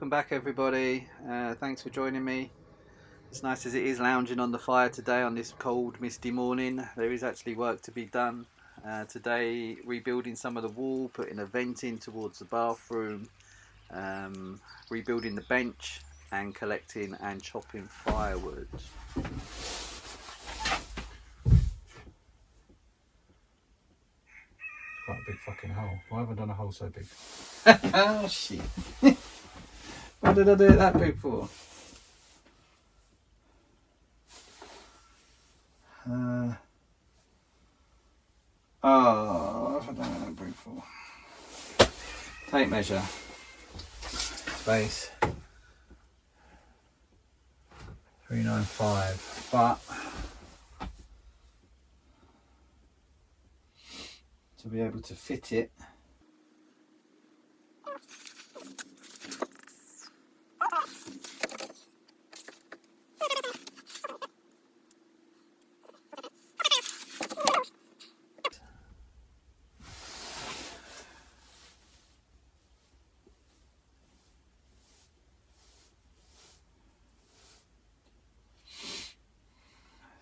welcome back everybody. Thanks for joining me. As nice as it is lounging on the fire today on this cold misty morning, there is actually work to be done. Today rebuilding some of the wall, putting a vent in towards the bathroom, rebuilding the bench and collecting and chopping firewood. Quite a big fucking hole. Why have I done a hole so big? Oh shit. What did I do it that big for? Oh, what have I done it that big for? Tape measure. Space. 395. But to be able to fit it,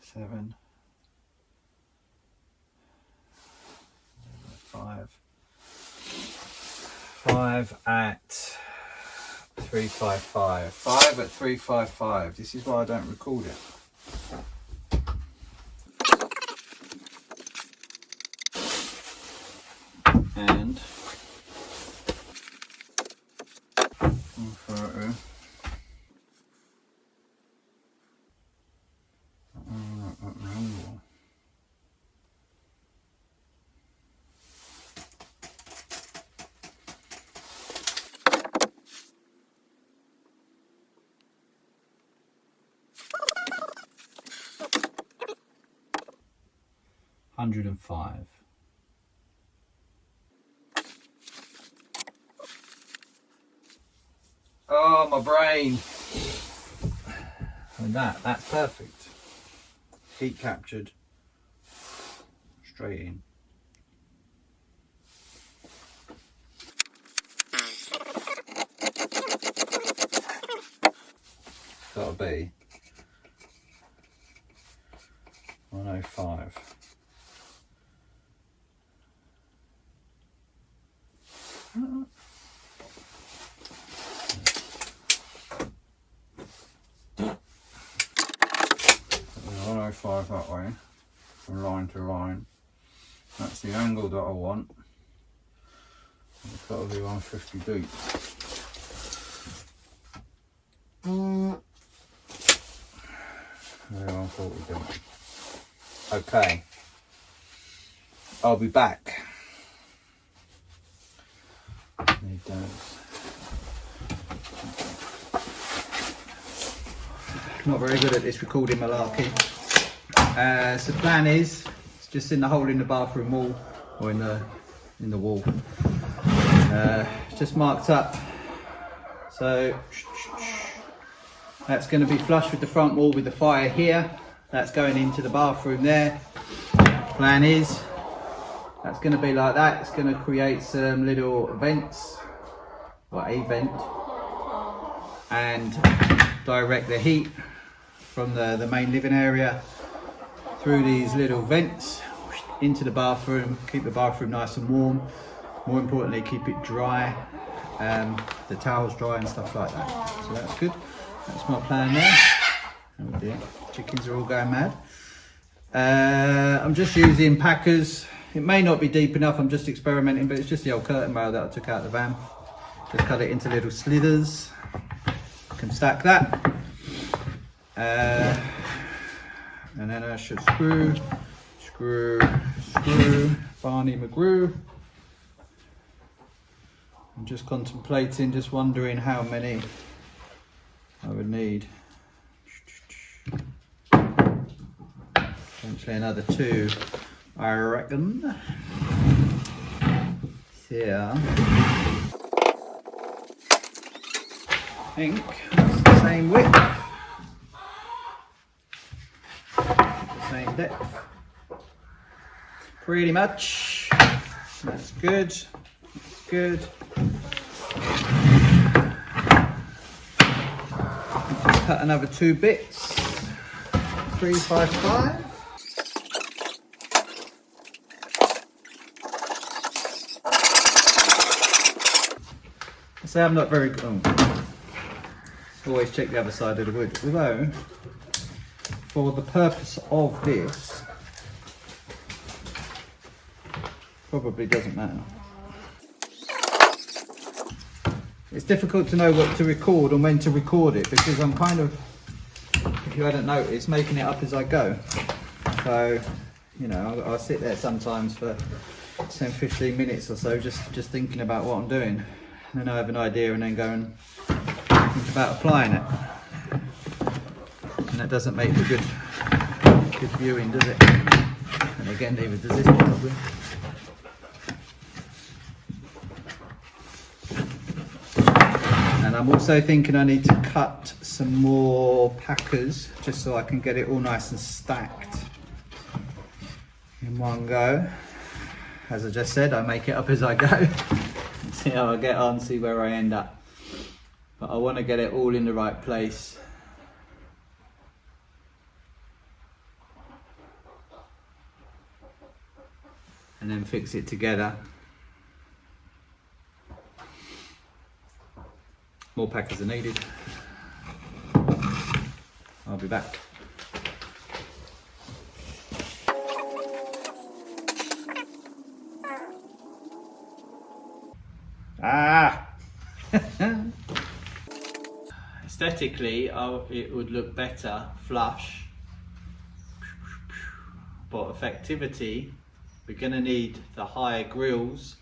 seven, 5 at 355. 5 at 355. This is why I don't record it. And photo. 105. Oh, my brain. And that's perfect. Heat captured. Straight in. Gotta be 105. Uh-uh. 105 that way, from line to line. That's the angle that I want. It's got to be 150 deep. Maybe 140 deep. Okay, I'll be back. Need those. Not very good at this recording malarkey. So the plan is, it's just in the hole in the bathroom wall, or in the wall. It's just marked up. So that's going to be flush with the front wall with the fire here. That's going into the bathroom there. Plan is, that's going to be like that. It's going to create some little vents, or a vent, and direct the heat from the main living area through these little vents into the bathroom, keep the bathroom nice and warm. More importantly, keep it dry, the towels dry and stuff like that. So that's good. That's my plan there. Oh dear, chickens are all going mad. I'm just using packers. It may not be deep enough, I'm just experimenting, but it's just the old curtain rail that I took out of the van. Just cut it into little slithers. Can stack that. And then I should screw, Barney McGrew. I'm just contemplating, just wondering how many I would need. Potentially another 2, I reckon. Here. I think that's the same width. Same depth, pretty much. That's good. That's good. cut another 2 bits, 3x5. I say I'm not very good. Oh. Always check the other side of the wood. Although, for the purpose of this, probably doesn't matter. It's difficult to know what to record or when to record it because I'm kind of, if you hadn't noticed, making it up as I go. So, you know, I'll sit there sometimes for 10-15 minutes or so just thinking about what I'm doing. And then I have an idea and then go and think about applying it. And that doesn't make for good viewing, does it? And again, neither does this probably. And I'm also thinking I need to cut some more packers just so I can get it all nice and stacked in one go. As I just said, I make it up as I go. See how I get on, see where I end up. But I want to get it all in the right place. And then fix it together. More packers are needed. I'll be back. Aesthetically, it would look better flush, but effectivity, we're going to need the higher grills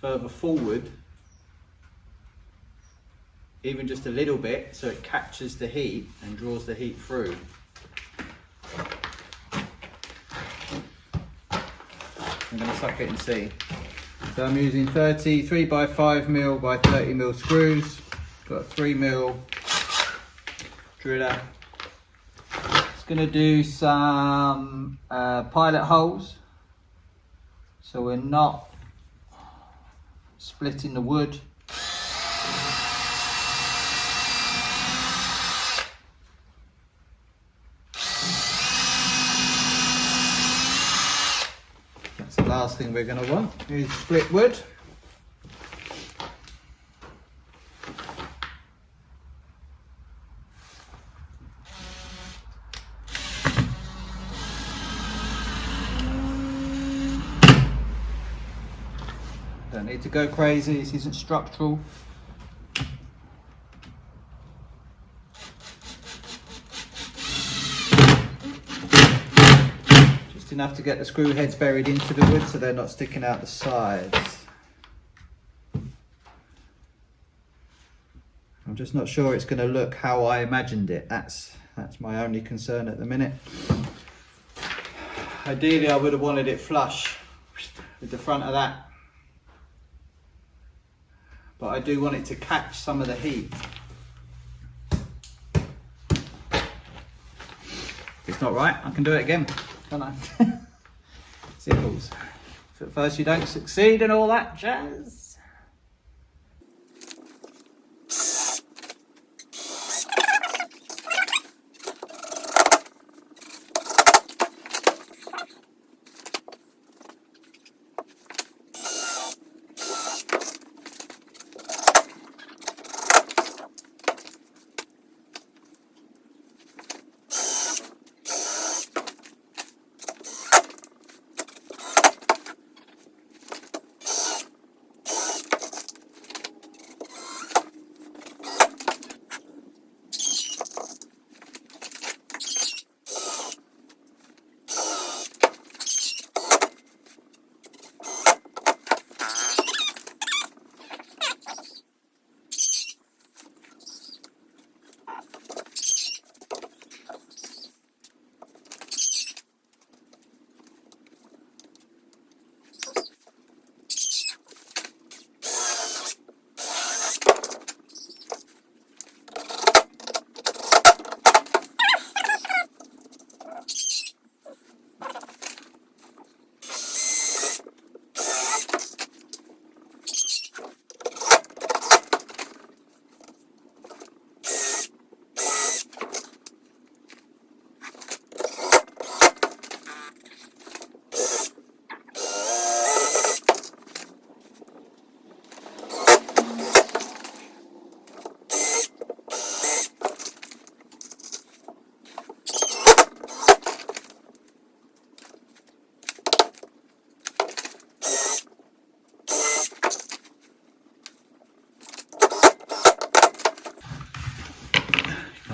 further forward, even just a little bit, so it catches the heat and draws the heat through. I'm going to suck it and see. So I'm using 3x5mm by 30mm screws. Got a 3mm driller. It's going to do some pilot holes, so we're not splitting the wood. That's the last thing we're going to want, is split wood. Don't need to go crazy, this isn't structural. Just enough to get the screw heads buried into the wood so they're not sticking out the sides. I'm just not sure it's going to look how I imagined it. That's my only concern at the minute. Ideally I would have wanted it flush with the front of that. But I do want it to catch some of the heat. If it's not right, I can do it again, can't I? Simples. If at first you don't succeed and all that jazz.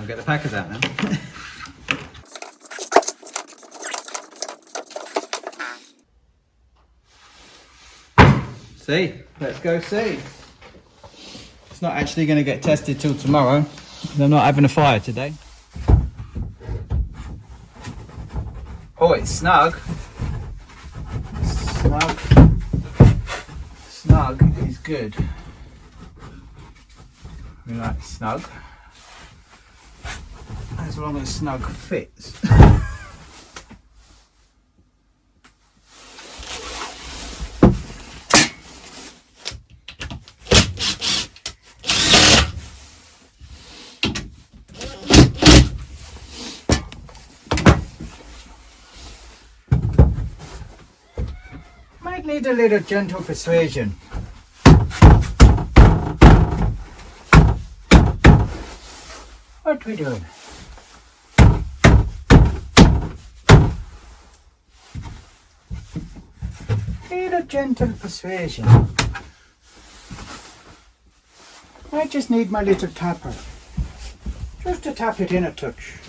I'll get the packers out now. See, let's go see. It's not actually going to get tested till tomorrow. They're not having a fire today. Oh, it's snug. Snug is good. We like snug. As long as snug fits. Might need a little gentle persuasion. What are we doing? Need a gentle persuasion. I just need my little tapper. Just to tap it in a touch.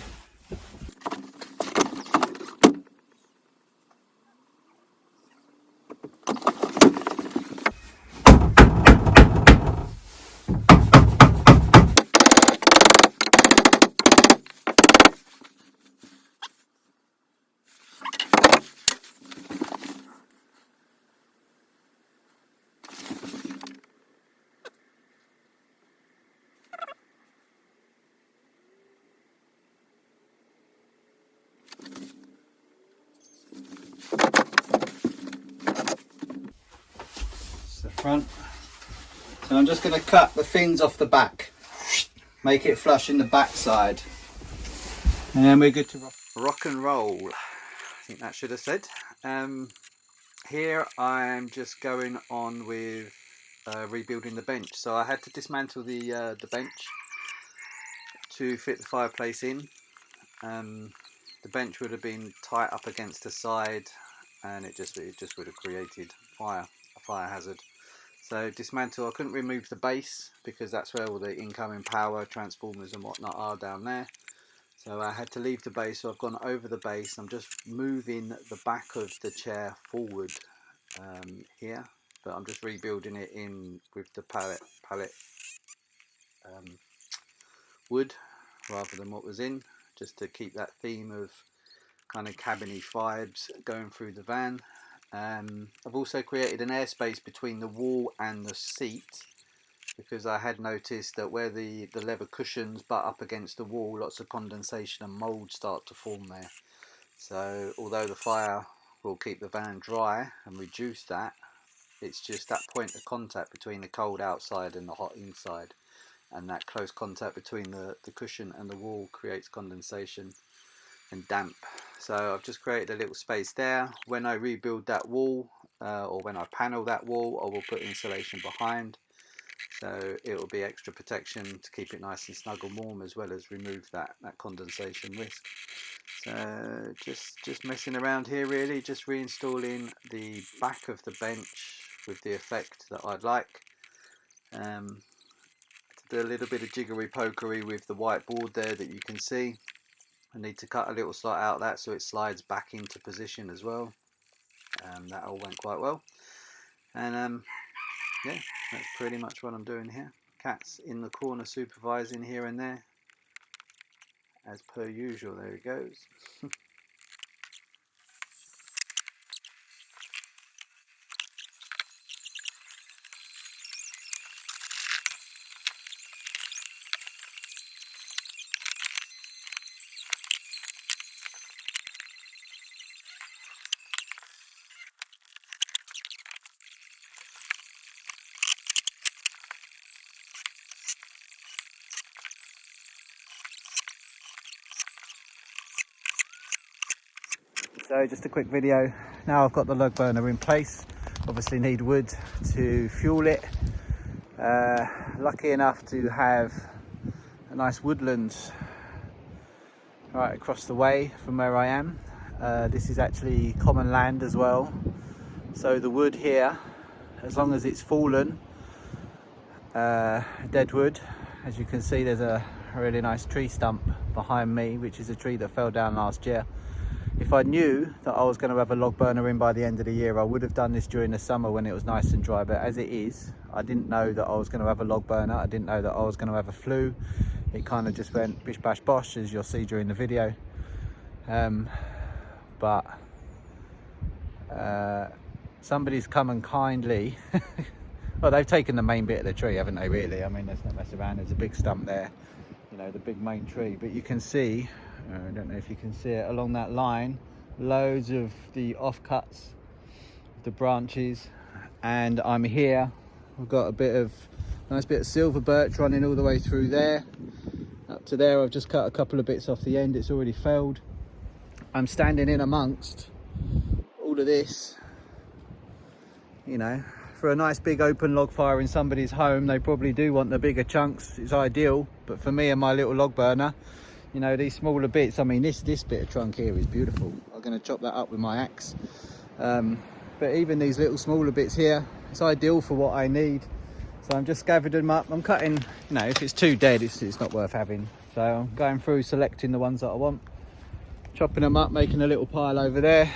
Front. So I'm just going to cut the fins off the back, make it flush in the back side, and we're good to rock and roll. I think that should have said. Here I'm just going on with rebuilding the bench. So I had to dismantle the bench to fit the fireplace in. The bench would have been tight up against the side, and it just would have created a fire hazard. So dismantle, I couldn't remove the base because that's where all the incoming power, transformers and whatnot are down there. So I had to leave the base, so I've gone over the base. I'm just moving the back of the chair forward here, but I'm just rebuilding it in with the pallet wood rather than what was in, just to keep that theme of kind of cabiny vibes going through the van. I've also created an airspace between the wall and the seat because I had noticed that where the leather cushions butt up against the wall, lots of condensation and mould start to form there. So although the fire will keep the van dry and reduce that, it's just that point of contact between the cold outside and the hot inside, and that close contact between the cushion and the wall creates condensation and damp. So I've just created a little space there. When I rebuild that wall, or when I panel that wall, I will put insulation behind, so it will be extra protection to keep it nice and snug and warm, as well as remove that condensation risk. So just messing around here really, just reinstalling the back of the bench with the effect that I'd like. Do a little bit of jiggery pokery with the white board there that you can see. I need to cut a little slot out of that so it slides back into position as well. That all went quite well. And yeah, that's pretty much what I'm doing here. Cat's in the corner supervising here and there, as per usual. There he goes. So just a quick video. Now I've got the log burner in place. Obviously need wood to fuel it. Lucky enough to have a nice woodland right across the way from where I am. This is actually common land as well. So the wood here, as long as it's fallen, dead wood, as you can see there's a a really nice tree stump behind me, which is a tree that fell down last year. If I knew that I was going to have a log burner in by the end of the year, I would have done this during the summer when it was nice and dry, but as it is, I didn't know that I was going to have a log burner. I didn't know that I was going to have a flue. It kind of just went bish bash bosh, as you'll see during the video. But somebody's come and kindly well, they've taken the main bit of the tree, haven't they, really? I mean, let's not mess around. There's a big stump there, you know, the big main tree, but you can see, I don't know if you can see it, along that line, loads of the offcuts, the branches, and I'm here. I've got a nice bit of silver birch running all the way through there. Up to there, I've just cut a couple of bits off the end. It's already felled. I'm standing in amongst all of this, you know. For a nice big open log fire in somebody's home, they probably do want the bigger chunks. It's ideal, but for me and my little log burner, you know, these smaller bits, I mean, this bit of trunk here is beautiful. I'm going to chop that up with my axe. But even these little smaller bits here, it's ideal for what I need. So I'm just gathered them up. I'm cutting, you know, if it's too dead, it's not worth having. So I'm going through, selecting the ones that I want, chopping them up, making a little pile over there.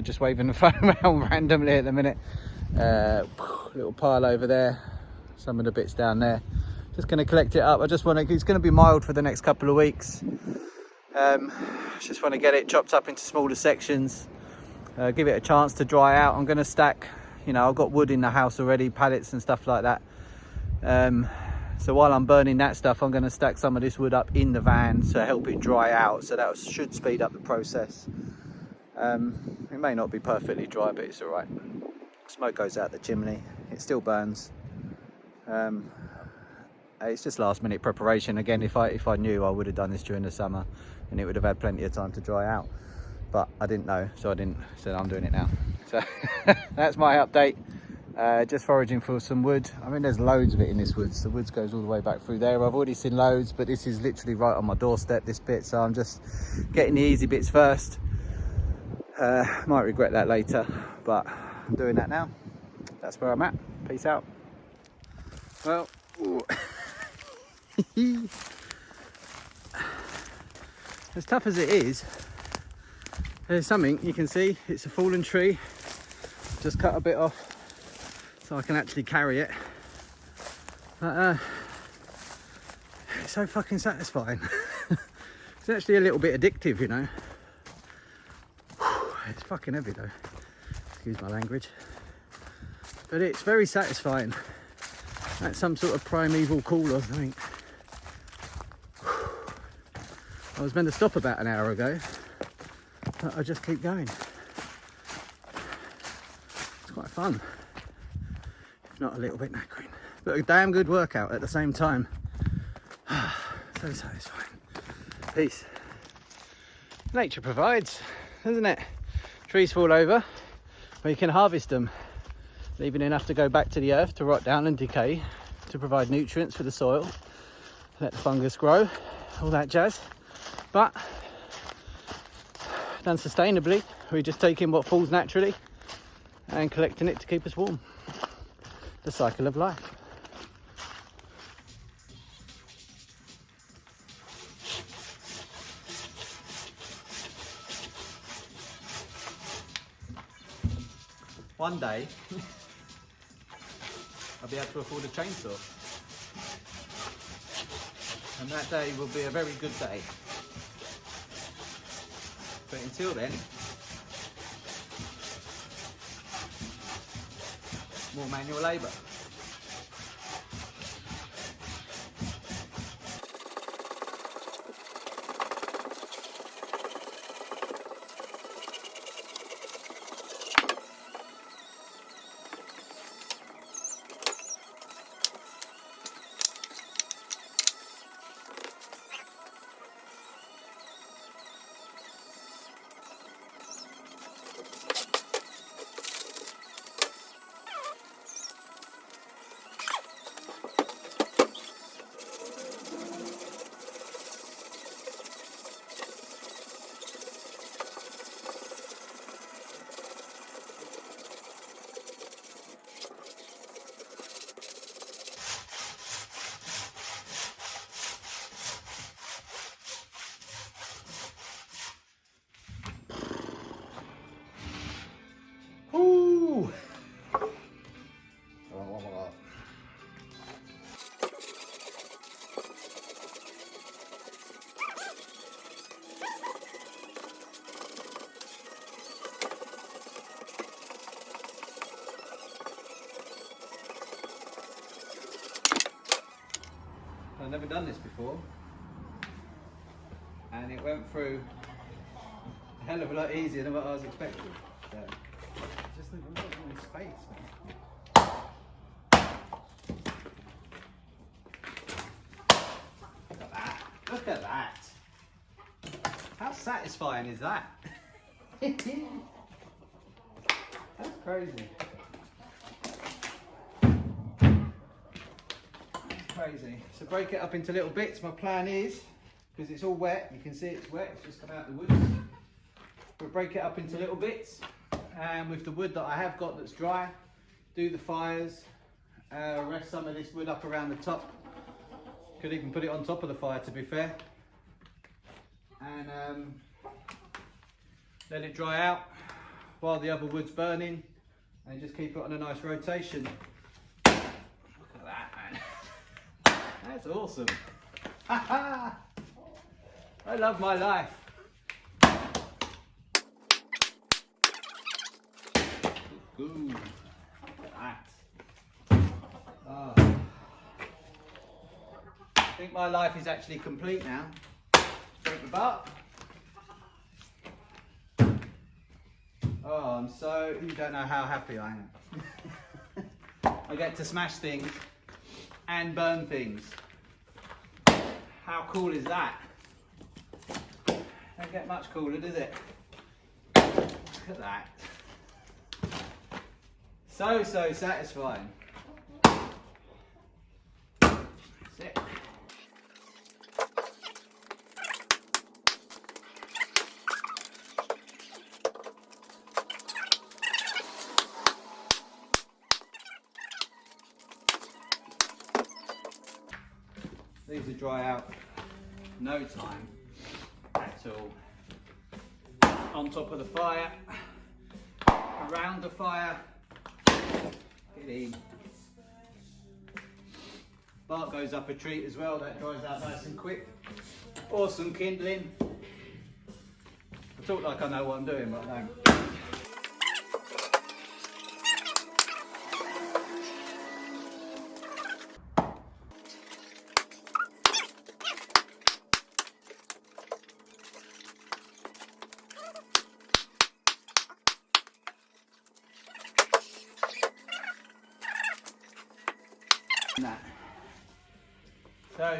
Just waving the phone around randomly at the minute. Little pile over there, some of the bits down there. Just going to collect it up. I just want to, it's going to be mild for the next couple of weeks. Just want to get it chopped up into smaller sections, give it a chance to dry out. I'm going to stack, you know, I've got wood in the house already, pallets and stuff like that. So while I'm burning that stuff, I'm going to stack some of this wood up in the van to help it dry out, so that should speed up the process. It may not be perfectly dry, but it's all right. Smoke goes out the chimney, it still burns. It's just last minute preparation. Again, if I knew, I would have done this during the summer and it would have had plenty of time to dry out, but I didn't know, so I'm doing it now. So that's my update. Just foraging for some wood. I mean, there's loads of it in this woods. The woods goes all the way back through there. I've already seen loads, but this is literally right on my doorstep, this bit, so I'm just getting the easy bits first. Might regret that later, but I'm doing that now. That's where I'm at. Peace out. Well, as tough as it is, there's something you can see. It's a fallen tree. Just cut a bit off so I can actually carry it. But it's so fucking satisfying. It's actually a little bit addictive, you know. It's fucking heavy though, excuse my language, but it's very satisfying. That's some sort of primeval call or something. I was meant to stop about an hour ago, but I just keep going. It's quite fun, if not a little bit knackering, but a damn good workout at the same time. So satisfying. Peace. Nature provides, doesn't it? Trees fall over, but you can harvest them, leaving enough to go back to the earth to rot down and decay, to provide nutrients for the soil, let the fungus grow, all that jazz. But done sustainably, we're just taking what falls naturally and collecting it to keep us warm. The cycle of life. One day, I'll be able to afford a chainsaw. And that day will be a very good day. But until then, more manual labour. done this before, and it went through a hell of a lot easier than what I was expecting. So, just look at the space, man. Look at that. Look at that. How satisfying is that? That's crazy. That's crazy. So break it up into little bits. My plan is, because it's all wet, you can see it's wet, it's just come out the woods. We'll break it up into little bits, and with the wood that I have got that's dry, do the fires, rest some of this wood up around the top. Could even put it on top of the fire, to be fair. And let it dry out while the other wood's burning, and just keep it on a nice rotation. Look at that, man. That's awesome. I love my life. Ooh, look at that. Oh. I think my life is actually complete now. Take the butt. Oh, you don't know how happy I am. I get to smash things and burn things. How cool is that? Don't get much cooler, does it? Look at that. So satisfying. That's it. These will dry out no time at all. On top of the fire, around the fire, get in. Bark goes up a treat as well, that dries out nice and quick. Awesome kindling. I talk like I know what I'm doing, but I don't.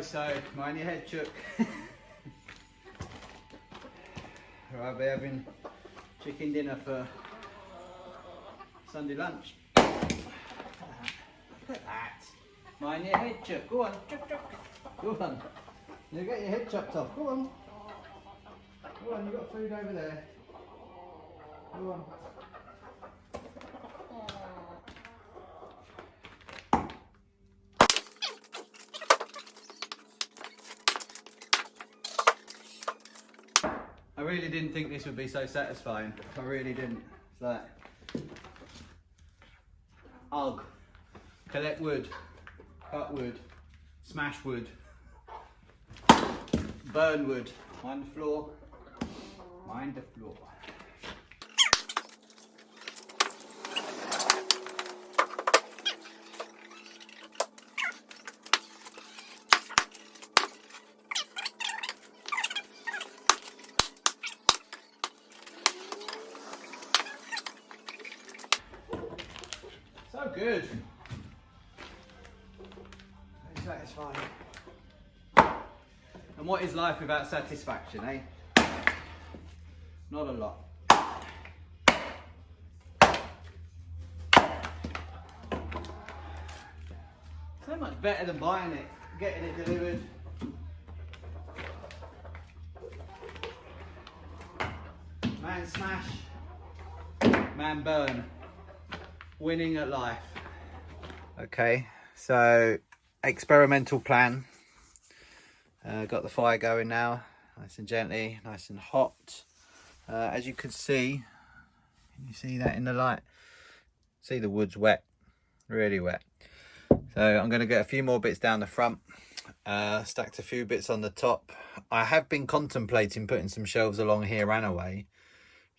So, mind your head, Chuck. I'll be having chicken dinner for Sunday lunch. Look at that. Mind your head, Chuck. Go on, Chuck, Chuck. Go on. You get your head chopped off. Go on. Go on, you've got food over there. Go on. I really didn't think this would be so satisfying. I really didn't. It's like, ugh. Collect wood, cut wood, smash wood, burn wood. Mind the floor. Mind the floor. So good. So satisfying. And what is life without satisfaction, eh? Not a lot. So much better than buying it, getting it delivered. Man smash, man burn. Winning at life. Okay, so experimental plan. Got the fire going now, nice and gently, nice and hot. As you can see that in the light? See the wood's wet, really wet. So I'm going to get a few more bits down the front, stacked a few bits on the top. I have been contemplating putting some shelves along here and away,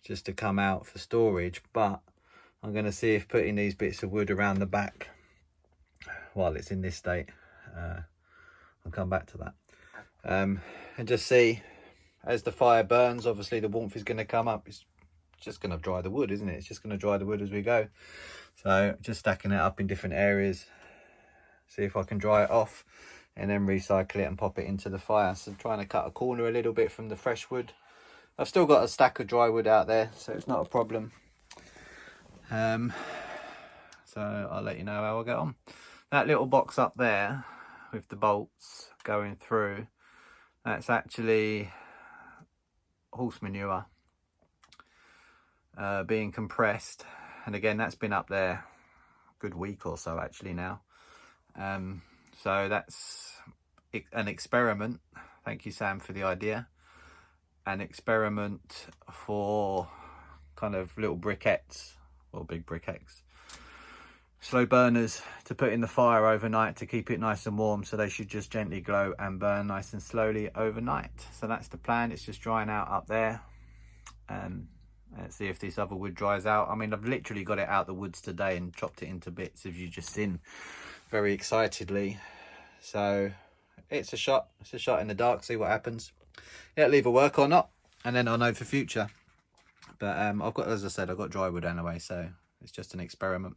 just to come out for storage, but I'm going to see if putting these bits of wood around the back while it's in this state I'll come back to that. And just see, as the fire burns, obviously the warmth is going to come up. It's just going to dry the wood, isn't it? It's just going to dry the wood as we go. So just stacking it up in different areas, see if I can dry it off, and then recycle it and pop it into the fire. So I'm trying to cut a corner a little bit from the fresh wood. I've still got a stack of dry wood out there, so it's not a problem. So I'll let you know how I get on. That little box up there with the bolts going through, that's actually horse manure being compressed. And again, that's been up there a good week or so actually now. So that's an experiment. Thank you, Sam, for the idea. An experiment for kind of little briquettes, or big briquettes, slow burners to put in the fire overnight to keep it nice and warm, so they should just gently glow and burn nice and slowly overnight. So that's the plan. It's just drying out up there. Let's see if this other wood dries out. I mean, I've literally got it out the woods today and chopped it into bits, as you just seen very excitedly. So it's a shot in the dark, see what happens. It'll either work or not, and then I'll know for future. But I've got, as I said, I've got dry wood anyway, so it's just an experiment.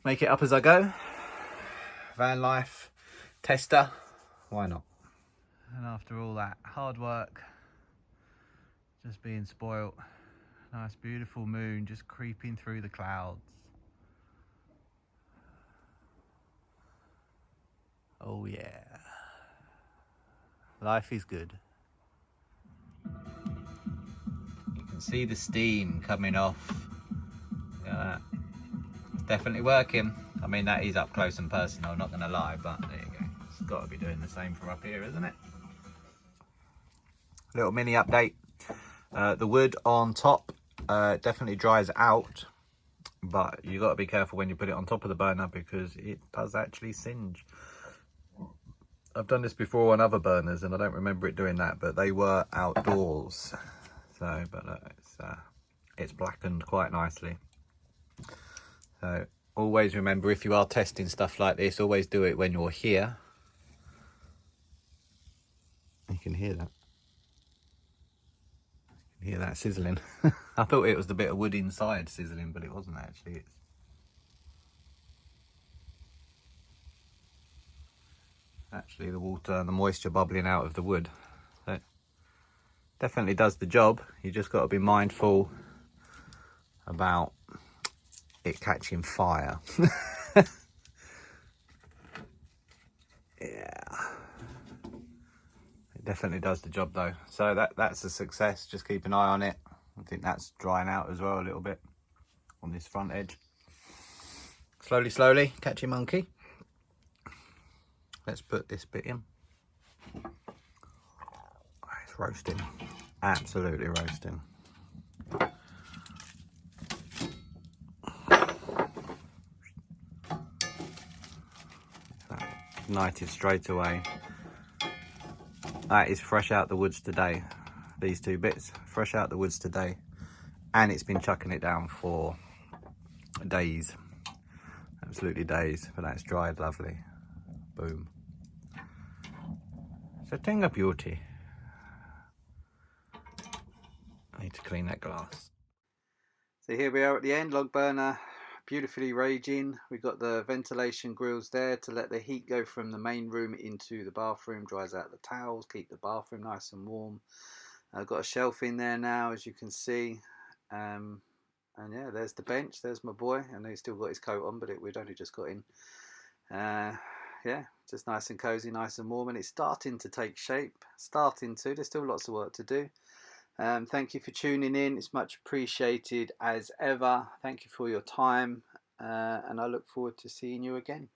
Make it up as I go. Vanlife tester, why not? And after all that hard work, just being spoilt, nice beautiful moon just creeping through the clouds. Oh yeah, life is good. You can see the steam coming off. Look at that. It's definitely working. I mean, that is up close and personal, not gonna lie, but there you go. It's got to be doing the same from up here, isn't it? Little mini update. The wood on top definitely dries out, but you got to be careful when you put it on top of the burner because it does actually singe. I've done this before on other burners and I don't remember it doing that, but they were outdoors. So, but it's blackened quite nicely. So always remember, if you are testing stuff like this, always do it when you're here. You can hear that. You can hear that sizzling. I thought it was the bit of wood inside sizzling, but it wasn't actually. It's actually the water and the moisture bubbling out of the wood. So it definitely does the job. You just got to be mindful about it catching fire. Yeah, it definitely does the job though. So that's a success. Just keep an eye on it. I think that's drying out as well a little bit on this front edge. Slowly, catchy monkey. Let's put this bit in. It's roasting, absolutely roasting. Ignited straight away. That is fresh out the woods today. These two bits, fresh out the woods today. And it's been chucking it down for days. Absolutely days, but that's dried lovely. Boom. It's a thing of beauty. I need to clean that glass. So here we are at the end, log burner beautifully raging. We've got the ventilation grills there to let the heat go from the main room into the bathroom, dries out the towels, keep the bathroom nice and warm. I've got a shelf in there now, as you can see. And yeah, there's the bench, there's my boy. I know he's still got his coat on, but we'd only just got in. Yeah, just nice and cozy, nice and warm, and it's starting to take shape. There's still lots of work to do. Thank you for tuning in. It's much appreciated as ever. Thank you for your time, and I look forward to seeing you again.